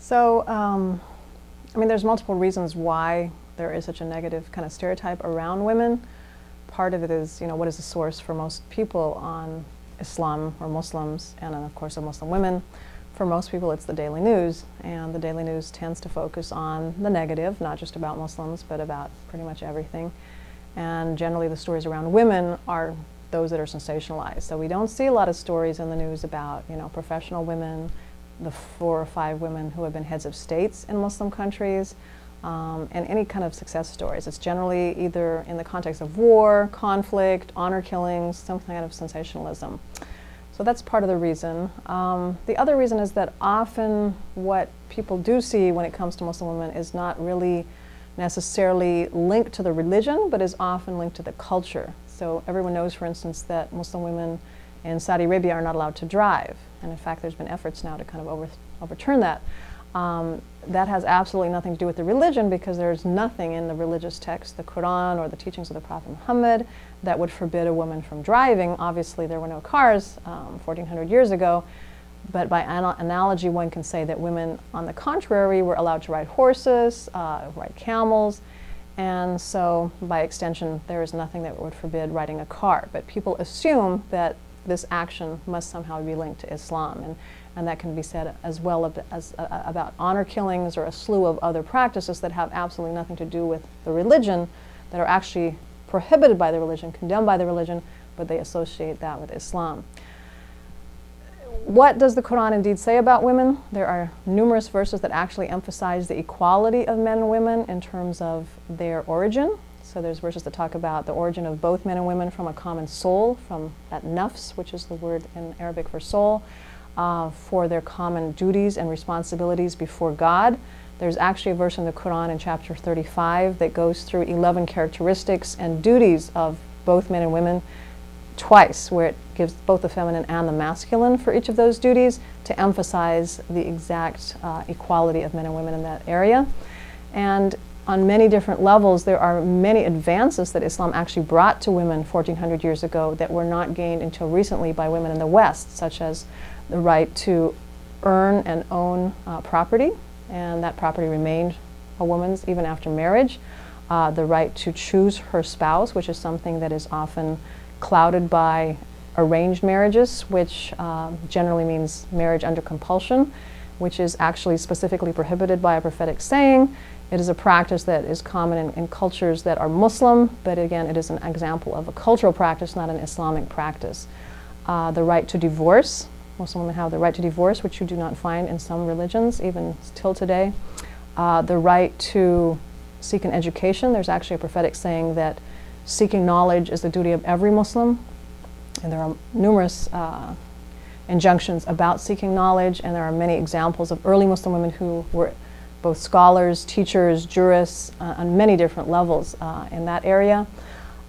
So, I mean, there's multiple reasons why there is such a negative kind of stereotype around women. Part of it is, what is the source for most people on Islam or Muslims, and then of course on Muslim women. For most people, it's the daily news, and the daily news tends to focus on the negative, not just about Muslims, but about pretty much everything. And generally the stories around women are those that are sensationalized. So we don't see a lot of stories in the news about, professional women, the 4 or 5 women who have been heads of states in Muslim countries, and any kind of success stories. It's generally either in the context of war, conflict, honor killings, some kind of sensationalism. So that's part of the reason. The other reason is that often what people do see when it comes to Muslim women is not really necessarily linked to the religion, but is often linked to the culture. So everyone knows, for instance, that Muslim women in Saudi Arabia are not allowed to drive. And in fact, there's been efforts now to kind of overturn that. That has absolutely nothing to do with the religion, because there's nothing in the religious text, the Quran or the teachings of the Prophet Muhammad, that would forbid a woman from driving. Obviously, there were no cars 1400 years ago, but by analogy, one can say that women, on the contrary, were allowed to ride horses, ride camels, and so by extension, there is nothing that would forbid riding a car. But people assume that this action must somehow be linked to Islam, and that can be said as well as about honor killings or a slew of other practices that have absolutely nothing to do with the religion, that are actually prohibited by the religion, condemned by the religion, but they associate that with Islam. What does the Quran indeed say about women? There are numerous verses that actually emphasize the equality of men and women in terms of their origin. So there's verses that talk about the origin of both men and women from a common soul, from that nafs, which is the word in Arabic for soul, for their common duties and responsibilities before God. There's actually a verse in the Quran in chapter 35 that goes through 11 characteristics and duties of both men and women twice, where it gives both the feminine and the masculine for each of those duties to emphasize the exact equality of men and women in that area. And on many different levels, there are many advances that Islam actually brought to women 1400 years ago that were not gained until recently by women in the West, such as the right to earn and own property, and that property remained a woman's even after marriage. The right to choose her spouse, which is something that is often clouded by arranged marriages, which generally means marriage under compulsion, which is actually specifically prohibited by a prophetic saying. It is a practice that is common in cultures that are Muslim, but again, it is an example of a cultural practice, not an Islamic practice. The right to divorce. Muslim women have the right to divorce, which you do not find in some religions, even till today. The right to seek an education. There's actually a prophetic saying that seeking knowledge is the duty of every Muslim, and there are numerous injunctions about seeking knowledge, and there are many examples of early Muslim women who were both scholars, teachers, jurists, on many different levels in that area.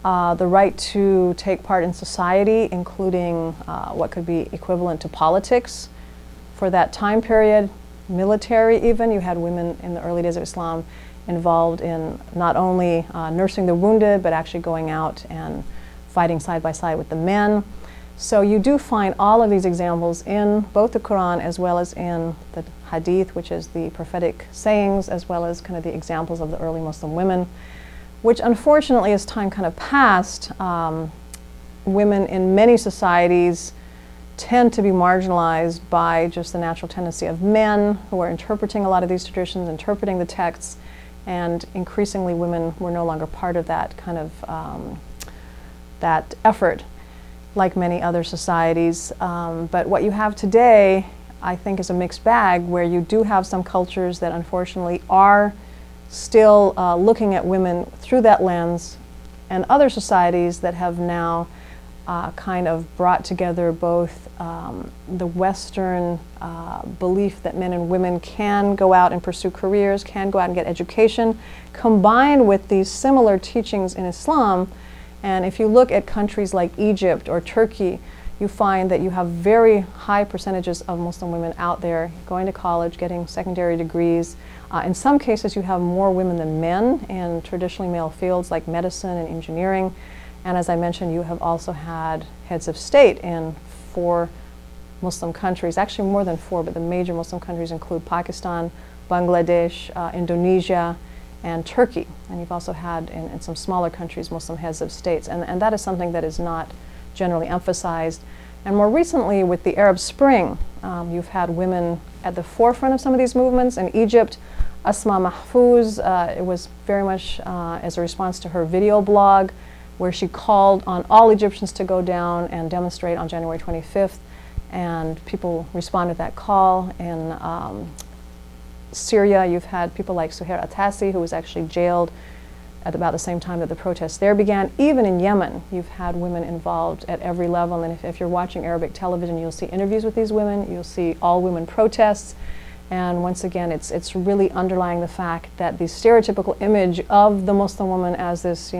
The right to take part in society, including what could be equivalent to politics for that time period, military even. You had women in the early days of Islam involved in not only nursing the wounded, but actually going out and fighting side by side with the men. So you do find all of these examples in both the Quran as well as in the Hadith, which is the prophetic sayings, as well as kind of the examples of the early Muslim women, which unfortunately, as time kind of passed, women in many societies tend to be marginalized by just the natural tendency of men who are interpreting a lot of these traditions, interpreting the texts, and increasingly women were no longer part of that kind of that effort, like many other societies. But what you have today, I think, is a mixed bag, where you do have some cultures that unfortunately are still looking at women through that lens, and other societies that have now kind of brought together both the Western belief that men and women can go out and pursue careers, can go out and get education, combined with these similar teachings in Islam. And if you look at countries like Egypt or Turkey, you find that you have very high percentages of Muslim women out there going to college, getting secondary degrees. In some cases, you have more women than men in traditionally male fields like medicine and engineering. And as I mentioned, you have also had heads of state in 4 Muslim countries, actually more than 4, but the major Muslim countries include Pakistan, Bangladesh, Indonesia, and Turkey. And you've also had in some smaller countries Muslim heads of states. And that is something that is not generally emphasized. And more recently, with the Arab Spring, you've had women at the forefront of some of these movements. In Egypt, Asma Mahfouz, it was very much as a response to her video blog, where she called on all Egyptians to go down and demonstrate on January 25th. And people responded to that call. In Syria, you've had people like Suhair Atassi, who was actually jailed at about the same time that the protests there began. Even in Yemen, you've had women involved at every level. And if you're watching Arabic television, you'll see interviews with these women. You'll see all-women protests. And once again, it's really underlying the fact that the stereotypical image of the Muslim woman as this,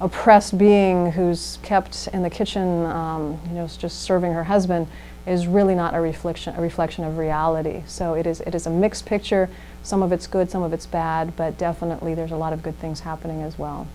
oppressed being who's kept in the kitchen, just serving her husband, is really not a reflection of reality. So it is a mixed picture. Some of it's good, some of it's bad, but definitely there's a lot of good things happening as well.